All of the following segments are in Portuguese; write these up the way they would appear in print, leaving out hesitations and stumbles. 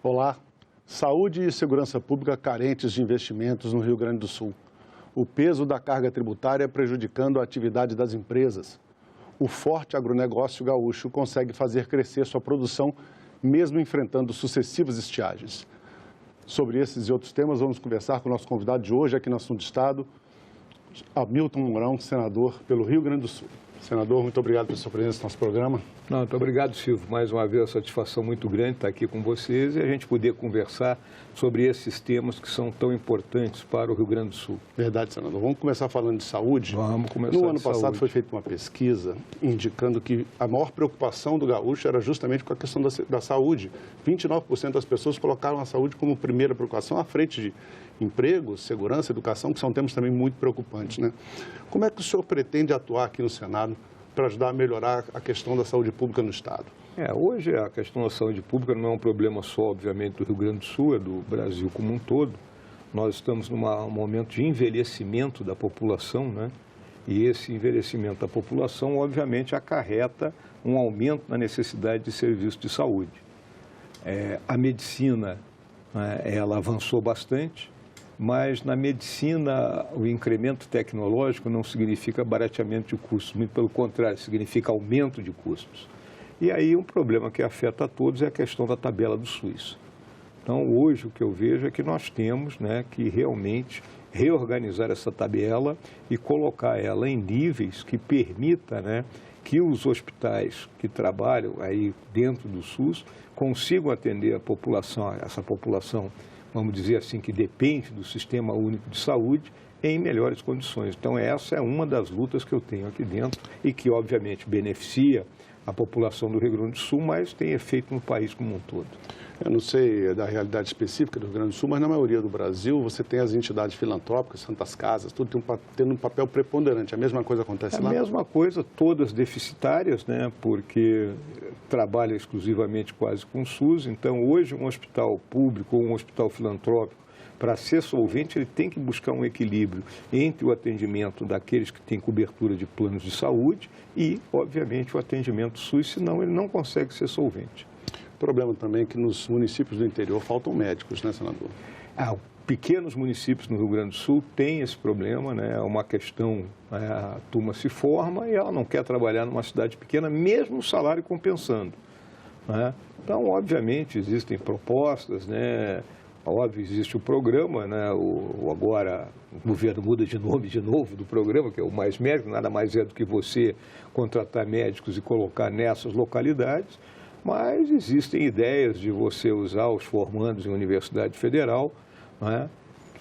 Olá. Saúde e segurança pública carentes de investimentos no Rio Grande do Sul. O peso da carga tributária prejudicando a atividade das empresas. O forte agronegócio gaúcho consegue fazer crescer sua produção, mesmo enfrentando sucessivas estiagens. Sobre esses e outros temas, vamos conversar com o nosso convidado de hoje, aqui no Assunto Estado, Hamilton Mourão, senador pelo Rio Grande do Sul. Senador, muito obrigado pela sua presença no nosso programa. Não, muito obrigado, Silvio. Mais uma vez, a satisfação muito grande estar aqui com vocês e a gente poder conversar sobre esses temas que são tão importantes para o Rio Grande do Sul. Verdade, senador. Vamos começar falando de saúde? Vamos começar No ano passado foi feita uma pesquisa indicando que a maior preocupação do gaúcho era justamente com a questão da saúde. 29% das pessoas colocaram a saúde como primeira preocupação, à frente de emprego, segurança, educação, que são temas também muito preocupantes, né? Como é que o senhor pretende atuar aqui no Senado para ajudar a melhorar a questão da saúde pública no Estado? Hoje a questão da saúde pública não é um problema só, obviamente, do Rio Grande do Sul, é do Brasil como um todo. Nós estamos num momento de envelhecimento da população, né? E esse envelhecimento da população, obviamente, acarreta um aumento na necessidade de serviços de saúde. A medicina, né, ela avançou bastante, mas na medicina o incremento tecnológico não significa barateamento de custos, muito pelo contrário, significa aumento de custos. E aí um problema que afeta a todos é a questão da tabela do SUS. Então hoje o que eu vejo é que nós temos, né, que realmente reorganizar essa tabela e colocar ela em níveis que permita, né, que os hospitais que trabalham aí dentro do SUS consigam atender a população, essa população, vamos dizer assim, que depende do Sistema Único de Saúde, em melhores condições. Então, essa é uma das lutas que eu tenho aqui dentro e que, obviamente, beneficia a população do Rio Grande do Sul, mas tem efeito no país como um todo. Eu não sei da realidade específica do Rio Grande do Sul, mas na maioria do Brasil você tem as entidades filantrópicas, santas casas, tudo tendo um papel preponderante. A mesma coisa acontece lá? A mesma coisa, todas deficitárias, né? Porque trabalha exclusivamente quase com o SUS. Então, hoje, um hospital público ou um hospital filantrópico, para ser solvente, ele tem que buscar um equilíbrio entre o atendimento daqueles que têm cobertura de planos de saúde e, obviamente, o atendimento SUS, senão ele não consegue ser solvente. O problema também é que nos municípios do interior faltam médicos, né, senador? Pequenos municípios no Rio Grande do Sul têm esse problema, né? É uma questão, a turma se forma e ela não quer trabalhar numa cidade pequena, mesmo o salário compensando, né? Então, obviamente, existem propostas, né? Óbvio, existe o programa, né? Agora o governo muda de nome de novo do programa, que é o Mais Médico, nada mais é do que você contratar médicos e colocar nessas localidades. Mas existem ideias de você usar os formandos em Universidade Federal, né,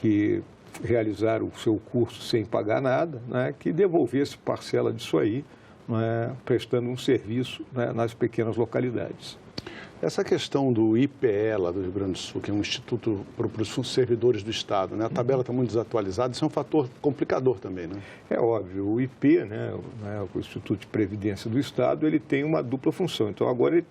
que realizaram o seu curso sem pagar nada, né, que devolvesse parcela disso aí, né, prestando um serviço, né, nas pequenas localidades. Essa questão do IPE lá do Rio Grande do Sul, que é um instituto para os servidores do Estado, né? A tabela está muito desatualizada, isso é um fator complicador também, né? É óbvio, o IP, né, o Instituto de Previdência do Estado, ele tem uma dupla função. Então, agora ele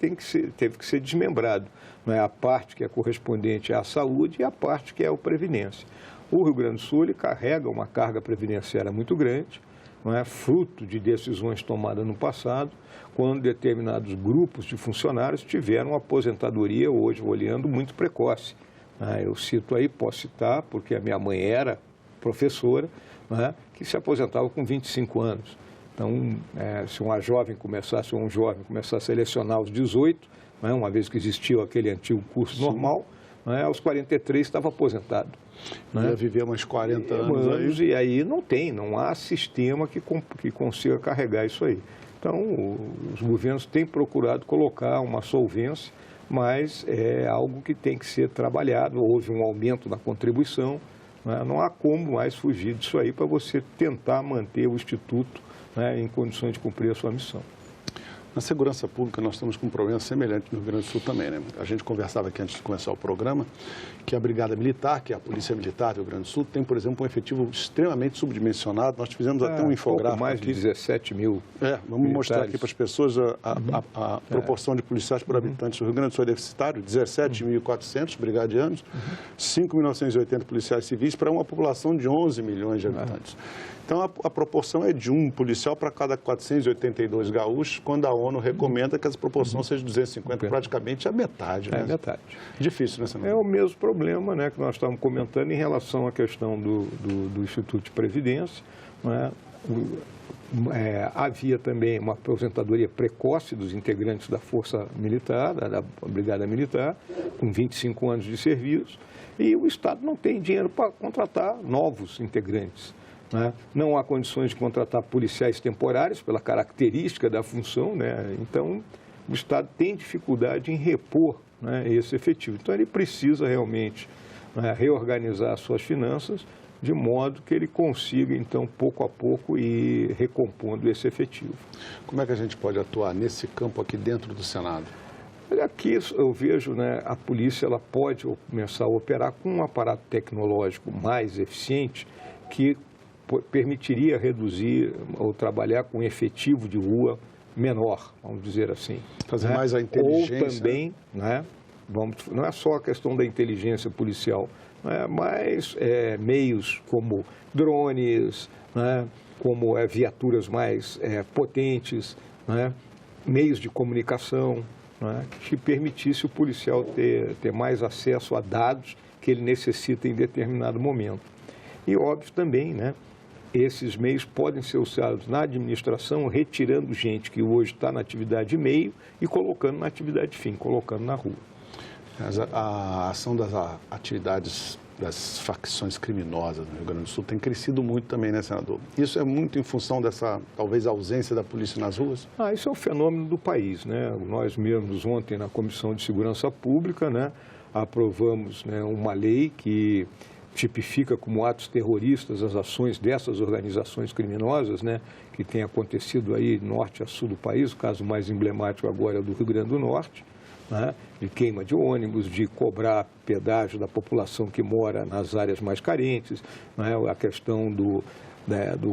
teve que ser desmembrado, né? A parte que é correspondente à saúde e a parte que é a Previdência. O Rio Grande do Sul, ele carrega uma carga previdenciária muito grande, não é, fruto de decisões tomadas no passado, quando determinados grupos de funcionários tiveram aposentadoria, hoje olhando, muito precoce. Eu cito aí, posso citar, porque a minha mãe era professora, que se aposentava com 25 anos. Então, se um jovem começasse a selecionar aos 18, uma vez que existiu aquele antigo curso normal, aos 43 estava aposentado. Ia viver mais 40 anos aí. E aí não há sistema que consiga carregar isso aí. Então, os governos têm procurado colocar uma solvência, mas é algo que tem que ser trabalhado. Houve um aumento na contribuição, não há como mais fugir disso aí para você tentar manter o Instituto, em condições de cumprir a sua missão. Na segurança pública, nós estamos com um problema semelhante no Rio Grande do Sul também, né? A gente conversava aqui antes de começar o programa, que a Brigada Militar, que é a Polícia Militar do Rio Grande do Sul, tem, por exemplo, um efetivo extremamente subdimensionado. Nós fizemos até um infográfico mais aqui. De 17 mil vamos mostrar aqui para as pessoas a proporção de policiais por habitantes. O Rio Grande do Sul é deficitário, 17.400 brigadianos, 5.980 policiais civis para uma população de 11 milhões de habitantes. Então, a proporção é de um policial para cada 482 gaúchos, quando a ONU recomenda que essa proporção seja 250, praticamente a metade. Né? É metade. Difícil, né, senador? É o mesmo problema, né, que nós estávamos comentando em relação à questão do Instituto de Previdência. Né? Havia também uma aposentadoria precoce dos integrantes da Força Militar, da Brigada Militar, com 25 anos de serviço, e o Estado não tem dinheiro para contratar novos integrantes. Né? Não há condições de contratar policiais temporários pela característica da função, né? Então o Estado tem dificuldade em repor, né, esse efetivo. Então ele precisa realmente, né, reorganizar as suas finanças de modo que ele consiga, então, pouco a pouco, ir recompondo esse efetivo. Como é que a gente pode atuar nesse campo aqui dentro do Senado? Aqui eu vejo, né, a polícia ela pode começar a operar com um aparato tecnológico mais eficiente que permitiria reduzir ou trabalhar com efetivo de rua menor, vamos dizer assim. Fazer mais a inteligência. Ou também, né, não é só a questão da inteligência policial, né, mas meios como drones, né, como viaturas mais potentes, né, meios de comunicação, né, que permitisse o policial ter mais acesso a dados que ele necessita em determinado momento. E óbvio também, né, esses meios podem ser usados na administração, retirando gente que hoje está na atividade meio e colocando na atividade fim, colocando na rua. A ação das atividades das facções criminosas no Rio Grande do Sul tem crescido muito também, né, senador? Isso é muito em função dessa, talvez, ausência da polícia nas ruas? Isso é um fenômeno do país, né? Nós mesmos ontem na Comissão de Segurança Pública, né, aprovamos, né, uma lei que tipifica como atos terroristas as ações dessas organizações criminosas, né, que tem acontecido aí norte a sul do país. O caso mais emblemático agora é o do Rio Grande do Norte, né, de queima de ônibus, de cobrar pedágio da população que mora nas áreas mais carentes, né, a questão do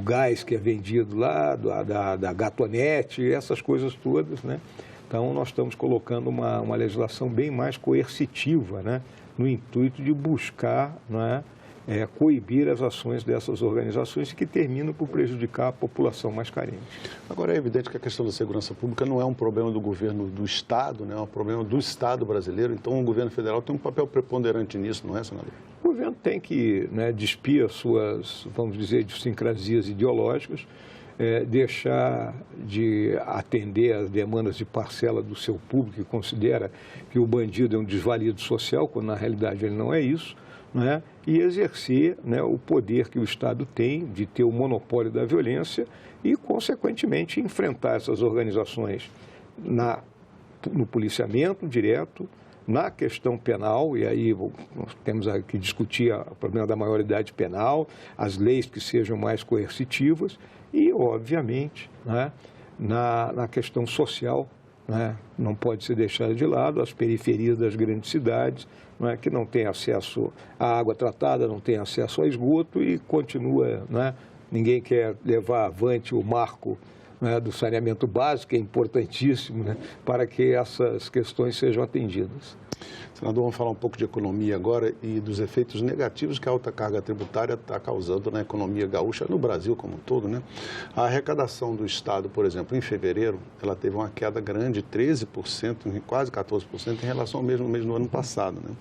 gás que é vendido lá, da gatonete, essas coisas todas, né. Então, nós estamos colocando uma legislação bem mais coercitiva, né, no intuito de buscar, né, coibir as ações dessas organizações que terminam por prejudicar a população mais carente. Agora, é evidente que a questão da segurança pública não é um problema do governo do Estado, né? É um problema do Estado brasileiro. Então, o governo federal tem um papel preponderante nisso, não é, senador? O governo tem que, né, despir as suas, vamos dizer, idiosincrasias ideológicas, deixar de atender às demandas de parcela do seu público que considera que o bandido é um desvalido social, quando na realidade ele não é isso, né? E exercer, né, o poder que o Estado tem de ter o monopólio da violência e, consequentemente, enfrentar essas organizações no policiamento direto, na questão penal, e aí nós temos que discutir o problema da maioridade penal, as leis que sejam mais coercitivas e, obviamente, né, na questão social, né, não pode ser deixada de lado as periferias das grandes cidades, né, que não têm acesso à água tratada, não têm acesso a esgoto e continua, né, ninguém quer levar avante o marco, né, do saneamento básico, que é importantíssimo, né, para que essas questões sejam atendidas. Senador, vamos falar um pouco de economia agora e dos efeitos negativos que a alta carga tributária está causando na economia gaúcha, no Brasil como um todo, né? A arrecadação do Estado, por exemplo, em fevereiro, ela teve uma queda grande, 13%, quase 14% em relação ao mesmo mês do ano passado, né?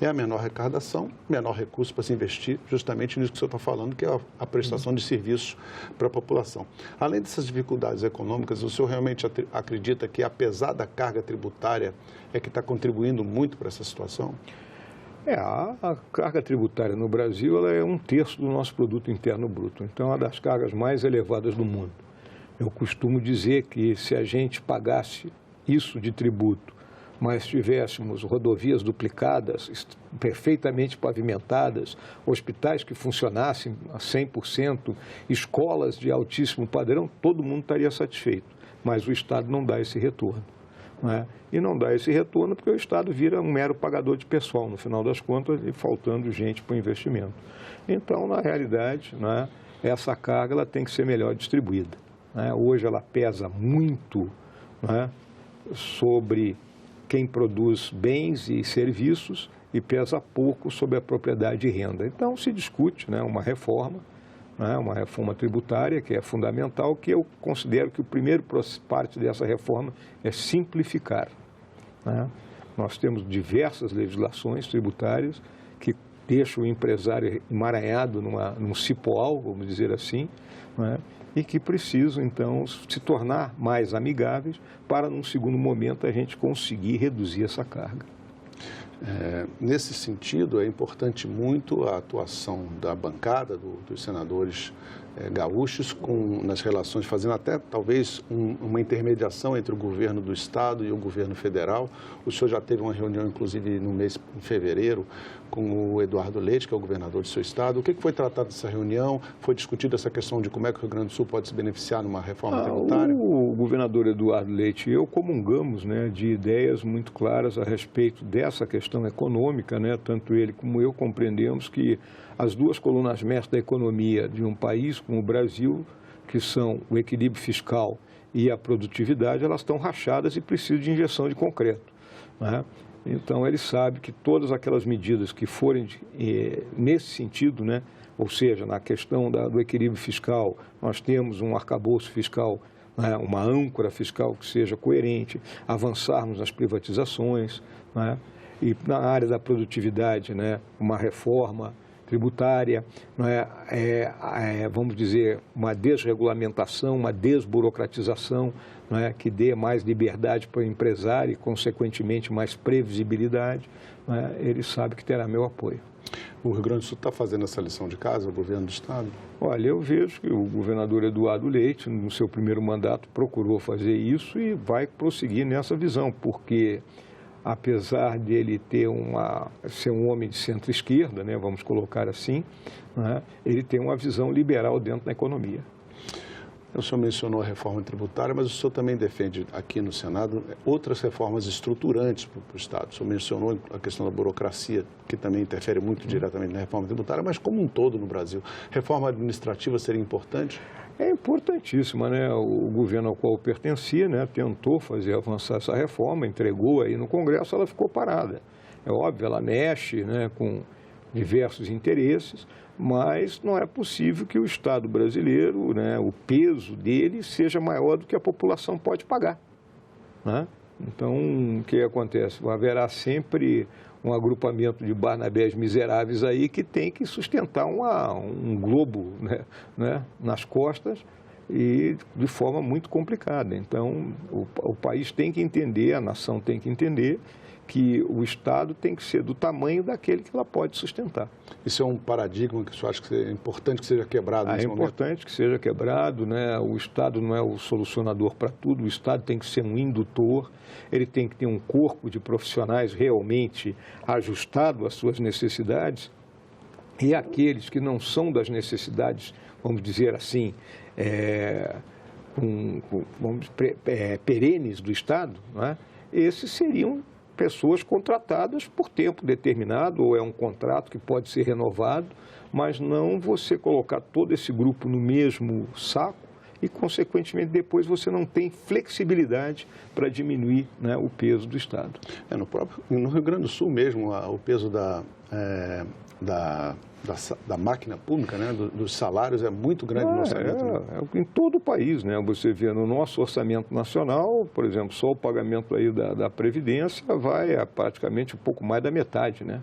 É a menor arrecadação, menor recurso para se investir, justamente nisso que o senhor está falando, que é a prestação de serviços para a população. Além dessas dificuldades econômicas, o senhor realmente acredita que, apesar da carga tributária, é que está contribuindo muito para essa situação? A carga tributária no Brasil ela é 1/3 do nosso produto interno bruto, então é uma das cargas mais elevadas do mundo. Eu costumo dizer que se a gente pagasse isso de tributo, mas tivéssemos rodovias duplicadas, perfeitamente pavimentadas, hospitais que funcionassem a 100%, escolas de altíssimo padrão, todo mundo estaria satisfeito, mas o Estado não dá esse retorno. Né? E não dá esse retorno porque o Estado vira um mero pagador de pessoal, no final das contas, e faltando gente para o investimento. Então, na realidade, né, essa carga ela tem que ser melhor distribuída. Né? Hoje ela pesa muito, né, sobre quem produz bens e serviços e pesa pouco sobre a propriedade e renda. Então, se discute, né, uma reforma, né, uma reforma tributária que é fundamental, que eu considero que o primeiro parte dessa reforma é simplificar, né? Nós temos diversas legislações tributárias que deixam o empresário emaranhado num cipoal, vamos dizer assim, né? E que precisam, então, se tornar mais amigáveis para, num segundo momento, a gente conseguir reduzir essa carga. Nesse sentido, é importante muito a atuação da bancada dos senadores gaúchos nas relações, fazendo até talvez uma intermediação entre o governo do estado e o governo federal. O senhor já teve uma reunião, inclusive, no mês de fevereiro, com o Eduardo Leite, que é o governador do seu estado. O que foi tratado nessa reunião? Foi discutida essa questão de como é que o Rio Grande do Sul pode se beneficiar numa reforma tributária? O governador Eduardo Leite e eu comungamos, né, de ideias muito claras a respeito dessa questão econômica, né? Tanto ele como eu compreendemos que as duas colunas mestras da economia de um país como o Brasil, que são o equilíbrio fiscal e a produtividade, elas estão rachadas e precisam de injeção de concreto, né? Então, ele sabe que todas aquelas medidas que forem nesse sentido, né, ou seja, na questão do equilíbrio fiscal, nós temos um arcabouço fiscal, né, uma âncora fiscal que seja coerente, avançarmos nas privatizações, né, e na área da produtividade, né, uma reforma tributária, né, vamos dizer, uma desregulamentação, uma desburocratização, né, que dê mais liberdade para o empresário e, consequentemente, mais previsibilidade, né, ele sabe que terá meu apoio. O Rio Grande do Sul está fazendo essa lição de casa, o governo do estado? Olha, eu vejo que o governador Eduardo Leite, no seu primeiro mandato, procurou fazer isso e vai prosseguir nessa visão, porque apesar de ele ser um homem de centro-esquerda, né, vamos colocar assim, né, ele tem uma visão liberal dentro da economia. O senhor mencionou a reforma tributária, mas o senhor também defende aqui no Senado outras reformas estruturantes para o Estado. O senhor mencionou a questão da burocracia, que também interfere muito diretamente na reforma tributária, mas como um todo no Brasil. Reforma administrativa seria importante? É importantíssima, né? O governo ao qual eu pertencia, né, tentou fazer avançar essa reforma, entregou aí no Congresso, ela ficou parada. É óbvio, ela mexe, né, com diversos interesses, mas não é possível que o Estado brasileiro, né, o peso dele seja maior do que a população pode pagar, né? Então, o que acontece? Haverá sempre um agrupamento de Barnabés miseráveis aí que tem que sustentar um globo, né, nas costas e de forma muito complicada. Então, o país tem que entender, a nação tem que entender que o Estado tem que ser do tamanho daquele que ela pode sustentar. Isso é um paradigma que o senhor acha que é importante que seja quebrado nesse momento? É importante que seja quebrado, né? O Estado não é o solucionador para tudo, o Estado tem que ser um indutor, ele tem que ter um corpo de profissionais realmente ajustado às suas necessidades, e aqueles que não são das necessidades, vamos dizer assim, perenes do Estado, né? Esses seriam pessoas contratadas por tempo determinado, ou é um contrato que pode ser renovado, mas não você colocar todo esse grupo no mesmo saco e, consequentemente, depois você não tem flexibilidade para diminuir, né, o peso do Estado. No Rio Grande do Sul mesmo, o peso da máquina pública, né, dos salários é muito grande no orçamento. Né? Em todo o país, né? Você vê no nosso orçamento nacional, por exemplo, só o pagamento aí da Previdência vai a praticamente um pouco mais da metade, né?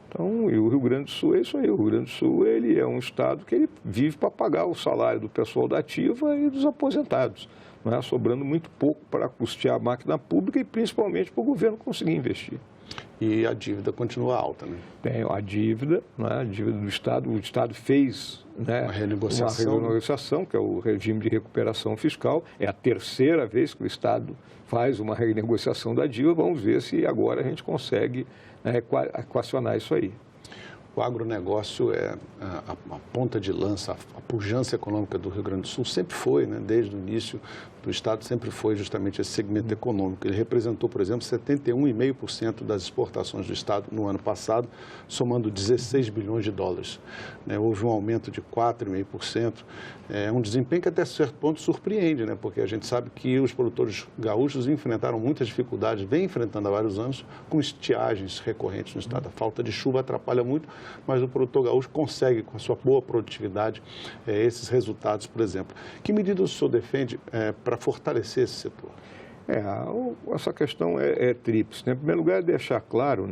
Então, e o Rio Grande do Sul é isso aí. O Rio Grande do Sul ele é um estado que ele vive para pagar o salário do pessoal da ativa e dos aposentados, né? Sobrando muito pouco para custear a máquina pública e principalmente para o governo conseguir investir. E a dívida continua alta, né? Tem a dívida, né? A dívida do Estado. O Estado fez, né, uma renegociação, que é o regime de recuperação fiscal. É a terceira vez que o Estado faz uma renegociação da dívida. Vamos ver se agora a gente consegue, né, equacionar isso aí. O agronegócio é a ponta de lança, a pujança econômica do Rio Grande do Sul, sempre foi, né, desde o início do Estado sempre foi justamente esse segmento econômico. Ele representou, por exemplo, 71,5% das exportações do Estado no ano passado, somando 16 bilhões de dólares. Houve um aumento de 4,5%. É um desempenho que até certo ponto surpreende, porque a gente sabe que os produtores gaúchos enfrentaram muitas dificuldades, vem enfrentando há vários anos, com estiagens recorrentes no Estado. A falta de chuva atrapalha muito, mas o produtor gaúcho consegue, com a sua boa produtividade, esses resultados, por exemplo. Que medidas o senhor defende para fortalecer esse setor? Essa questão é tríplice. Em primeiro lugar, é deixar claro,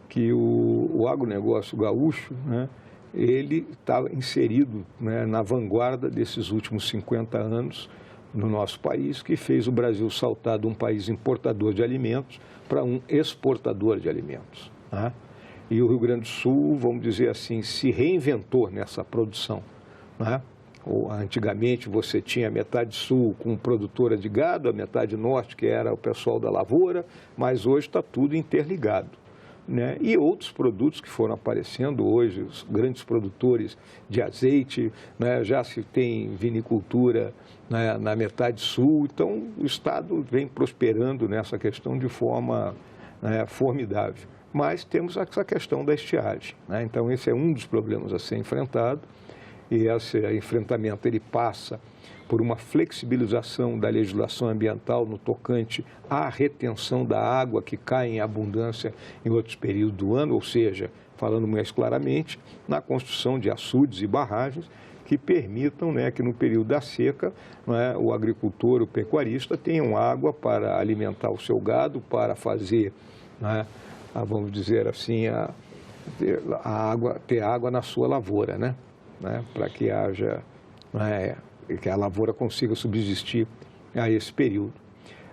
que o agronegócio gaúcho, ele está inserido, na vanguarda desses últimos 50 anos no nosso país, que fez o Brasil saltar de um país importador de alimentos para um exportador de alimentos. E o Rio Grande do Sul, vamos dizer assim, se reinventou nessa produção. Antigamente você tinha a metade sul com produtora de gado, a metade norte que era o pessoal da lavoura, mas hoje está tudo interligado. E outros produtos que foram aparecendo hoje, os grandes produtores de azeite, já se tem vinicultura na metade sul, então o Estado vem prosperando nessa questão de forma formidável. Mas temos essa questão da estiagem, então esse é um dos problemas a ser enfrentado, e esse enfrentamento ele passa por uma flexibilização da legislação ambiental no tocante à retenção da água que cai em abundância em outros períodos do ano, ou seja, falando mais claramente, na construção de açudes e barragens que permitam que no período da seca o agricultor, o pecuarista tenham água para alimentar o seu gado, para fazer, vamos dizer assim, ter água na sua lavoura, para que haja... que a lavoura consiga subsistir a esse período.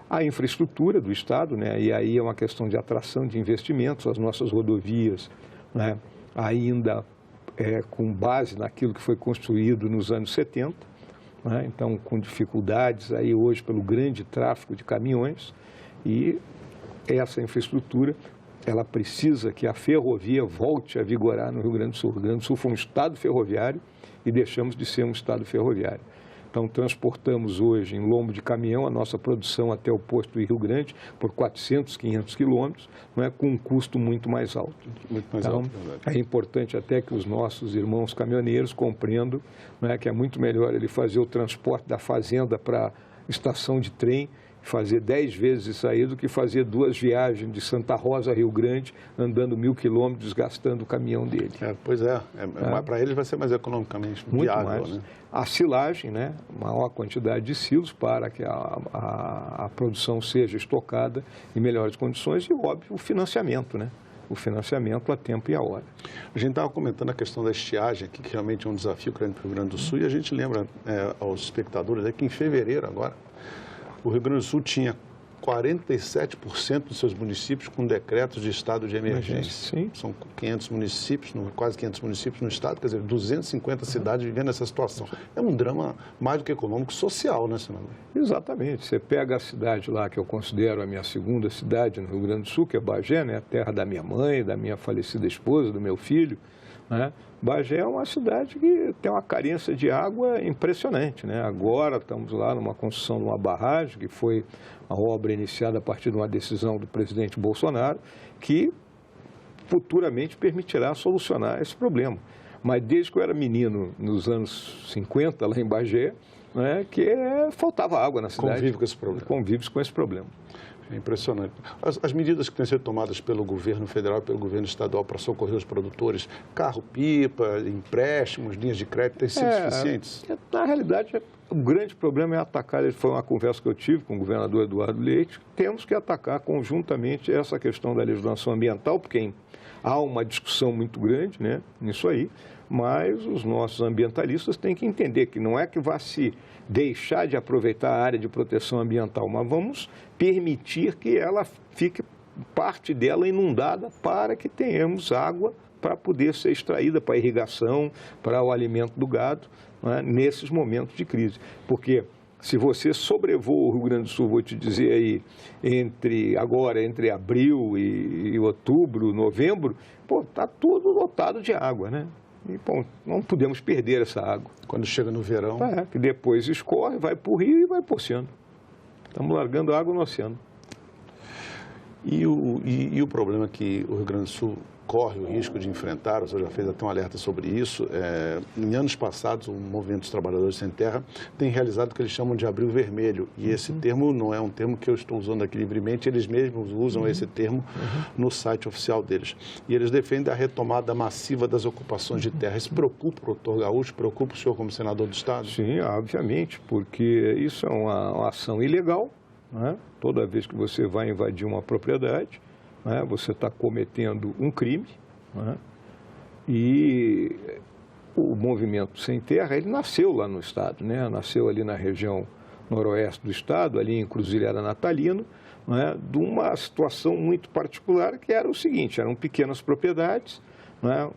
A infraestrutura do Estado, e aí é uma questão de atração de investimentos, as nossas rodovias, ainda com base naquilo que foi construído nos anos 70, então com dificuldades aí hoje pelo grande tráfego de caminhões, e essa infraestrutura, ela precisa que a ferrovia volte a vigorar no Rio Grande do Sul. O Rio Grande do Sul foi um estado ferroviário e deixamos de ser um estado ferroviário. Então, transportamos hoje em lombo de caminhão a nossa produção até o posto do Rio Grande por 400, 500 quilômetros, com um custo muito mais alto. Muito mais então, alto, é importante até que os nossos irmãos caminhoneiros compreendam que é muito melhor ele fazer o transporte da fazenda para a estação de trem, fazer 10 vezes isso aí do que fazer 2 viagens de Santa Rosa a Rio Grande, andando 1.000 quilômetros, gastando o caminhão dele. Pois é. Para eles vai ser mais economicamente muito viável. Mais. A silagem, maior quantidade de silos para que a produção seja estocada em melhores condições e, óbvio, o financiamento, O financiamento a tempo e a hora. A gente estava comentando a questão da estiagem aqui, que realmente é um desafio grande para o Rio Grande do Sul, e a gente lembra aos espectadores que em fevereiro agora, o Rio Grande do Sul tinha 47% dos seus municípios com decretos de estado de emergência. Sim. São 500 municípios, quase 500 municípios no estado, quer dizer, 250 cidades vivendo essa situação. É um drama mais do que econômico, social, senador? Exatamente. Você pega a cidade lá, que eu considero a minha segunda cidade no Rio Grande do Sul, que é Bagé, a terra da minha mãe, da minha falecida esposa, do meu filho, Bagé é uma cidade que tem uma carência de água impressionante, Agora estamos lá numa construção de uma barragem, que foi a obra iniciada a partir de uma decisão do presidente Bolsonaro, que futuramente permitirá solucionar esse problema. Mas desde que eu era menino, nos anos 50, lá em Bagé, que faltava água na cidade. Convive com esse problema. Convive com esse problema. É impressionante. As medidas que têm sido tomadas pelo governo federal e pelo governo estadual para socorrer os produtores, carro-pipa, empréstimos, linhas de crédito, têm sido suficientes? Na realidade, o grande problema é atacar, foi uma conversa que eu tive com o governador Eduardo Leite, temos que atacar conjuntamente essa questão da legislação ambiental, porque há uma discussão muito grande nisso aí, mas os nossos ambientalistas têm que entender que não é que vá se deixar de aproveitar a área de proteção ambiental, mas vamos permitir que ela fique, parte dela inundada, para que tenhamos água para poder ser extraída para a irrigação, para o alimento do gado, nesses momentos de crise. Porque se você sobrevoa o Rio Grande do Sul, vou te dizer aí, entre abril e outubro, novembro, está tudo lotado de água, E, não podemos perder essa água. Quando chega no verão... Que depois escorre, vai para o rio e vai para o oceano. Estamos largando água no oceano. E o problema que o Rio Grande do Sul corre o risco de enfrentar, o senhor já fez até um alerta sobre isso, em anos passados o Movimento dos Trabalhadores Sem Terra tem realizado o que eles chamam de abril vermelho, e esse termo não é um termo que eu estou usando aqui livremente, eles mesmos usam esse termo no site oficial deles. E eles defendem a retomada massiva das ocupações de terra. Isso preocupa o doutor Gaúcho, preocupa o senhor como senador do Estado? Sim, obviamente, porque isso é uma ação ilegal, né? Toda vez que você vai invadir uma propriedade, né, você está cometendo um crime, né? E o Movimento Sem Terra, ele nasceu lá no Estado, né? Nasceu ali na região noroeste do Estado, ali em Cruzilhada Natalino, né? De uma situação muito particular, que era o seguinte: eram pequenas propriedades, né?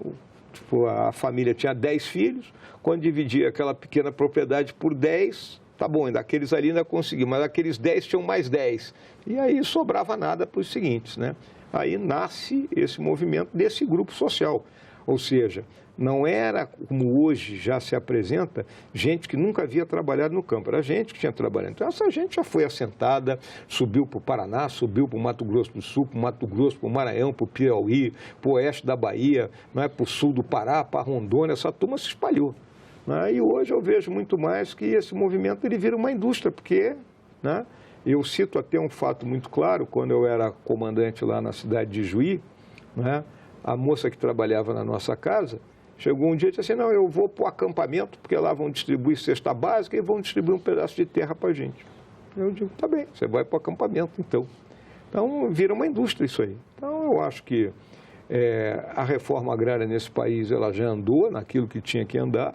A família tinha 10 filhos, quando dividia aquela pequena propriedade por 10, tá bom, daqueles ali ainda conseguiam, mas aqueles 10 tinham mais 10. E aí sobrava nada para os seguintes, né? Aí nasce esse movimento desse grupo social. Ou seja, não era como hoje já se apresenta, gente que nunca havia trabalhado no campo, era gente que tinha trabalhado. Então essa gente já foi assentada, subiu para o Paraná, subiu para o Mato Grosso do Sul, para o Mato Grosso, para o Maranhão, para o Piauí, para o oeste da Bahia, para o sul do Pará, para Rondônia, essa turma se espalhou. E hoje eu vejo muito mais que esse movimento ele vira uma indústria, porque, né, eu cito até um fato muito claro: quando eu era comandante lá na cidade de Juí, né, a moça que trabalhava na nossa casa chegou um dia e disse assim: não, eu vou para o acampamento, porque lá vão distribuir cesta básica e vão distribuir um pedaço de terra para a gente. Eu digo: tá bem, você vai para o acampamento então. Então vira uma indústria isso aí. Então eu acho que a reforma agrária nesse país ela já andou naquilo que tinha que andar,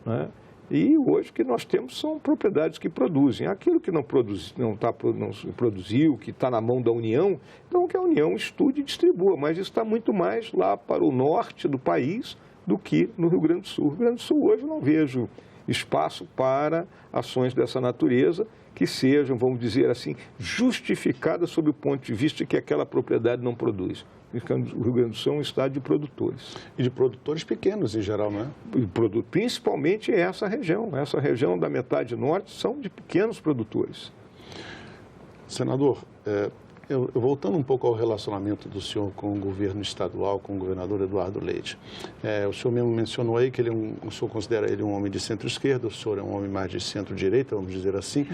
né? E hoje o que nós temos são propriedades que produzem. Aquilo que não produziu, que está na mão da União, então que a União estude e distribua. Mas isso está muito mais lá para o norte do país do que no Rio Grande do Sul. No Rio Grande do Sul hoje eu não vejo espaço para ações dessa natureza que sejam, vamos dizer assim, justificadas sob o ponto de vista de que aquela propriedade não produz. O Rio Grande do Sul é um estado de produtores. E de produtores pequenos, em geral, não é? Principalmente essa região da metade norte são de pequenos produtores. Senador, voltando um pouco ao relacionamento do senhor com o governo estadual, com o governador Eduardo Leite. O senhor mesmo mencionou aí que o senhor considera ele um homem de centro-esquerda, o senhor é um homem mais de centro-direita, vamos dizer assim.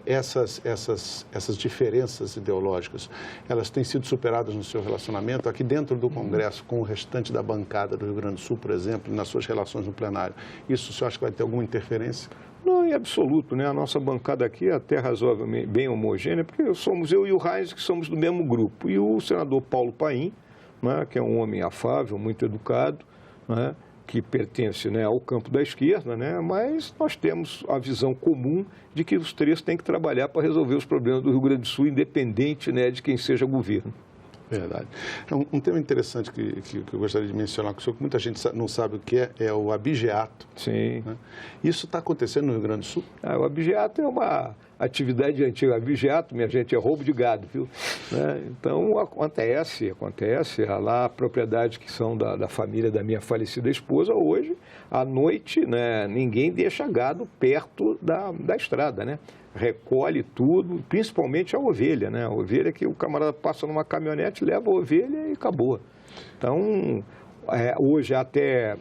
Essas diferenças ideológicas, elas têm sido superadas no seu relacionamento aqui dentro do Congresso, com o restante da bancada do Rio Grande do Sul, por exemplo, nas suas relações no plenário. Isso o senhor acha que vai ter alguma interferência? Não, em absoluto, né? A nossa bancada aqui é até razoavelmente bem homogênea, porque somos eu e o Reis que somos do mesmo grupo. E o senador Paulo Paim, né, que é um homem afável, muito educado, né, que pertence, né, ao campo da esquerda, né, mas nós temos a visão comum de que os três têm que trabalhar para resolver os problemas do Rio Grande do Sul, independente, né, de quem seja governo. Verdade. Um tema interessante que eu gostaria de mencionar com o senhor, que muita gente não sabe o que é o abigeato. Sim. Né? Isso está acontecendo no Rio Grande do Sul? O abigeato é uma atividade antiga. Abigeato, minha gente, é roubo de gado, viu? Né? Então, acontece lá propriedades que são da família da minha falecida esposa. Hoje, à noite, né, ninguém deixa gado perto da estrada, né? Recolhe tudo, principalmente a ovelha, né? A ovelha que o camarada passa numa caminhonete, leva a ovelha e acabou. Então, hoje até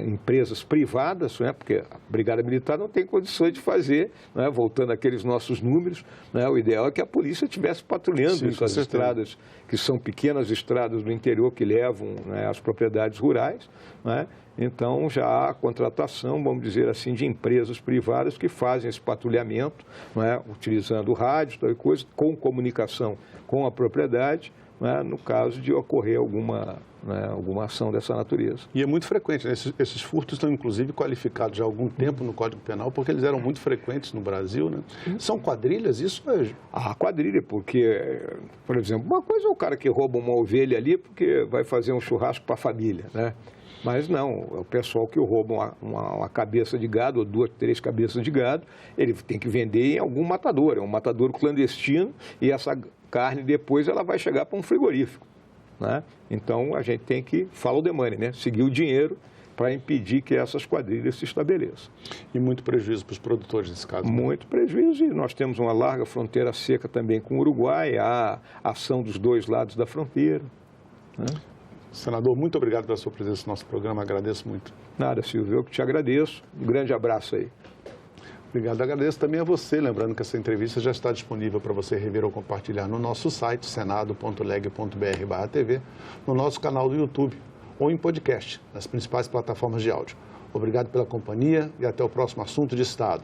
empresas privadas, né? Porque a Brigada Militar não tem condições de fazer, né? Voltando àqueles nossos números, né? O ideal é que a polícia estivesse patrulhando essas estradas, que são pequenas estradas do interior que levam, né, às propriedades rurais, né? Então, já há contratação, vamos dizer assim, de empresas privadas que fazem esse patrulhamento, né, utilizando rádio, tal coisa, com comunicação com a propriedade, né, no caso de ocorrer alguma ação dessa natureza. E é muito frequente, né? Esses furtos estão, inclusive, qualificados já há algum tempo no Código Penal, porque eles eram muito frequentes no Brasil, né? São quadrilhas, isso é... Quadrilha, porque, por exemplo, uma coisa é o cara que rouba uma ovelha ali porque vai fazer um churrasco para a família, né? Mas não, é o pessoal que rouba uma cabeça de gado, ou 2, 3 cabeças de gado, ele tem que vender em algum matador, é um matador clandestino, e essa carne depois ela vai chegar para um frigorífico, né? Então a gente tem que, follow the money, né? Seguir o dinheiro para impedir que essas quadrilhas se estabeleçam. E muito prejuízo para os produtores nesse caso. Muito prejuízo, e nós temos uma larga fronteira seca também com o Uruguai, há ação dos dois lados da fronteira. Né? Senador, muito obrigado pela sua presença no nosso programa, agradeço muito. Nada, Silvio, eu que te agradeço. Um grande abraço aí. Obrigado, agradeço também a você, lembrando que essa entrevista já está disponível para você rever ou compartilhar no nosso site, senado.leg.br/tv, no nosso canal do YouTube ou em podcast, nas principais plataformas de áudio. Obrigado pela companhia e até o próximo Assunto de Estado.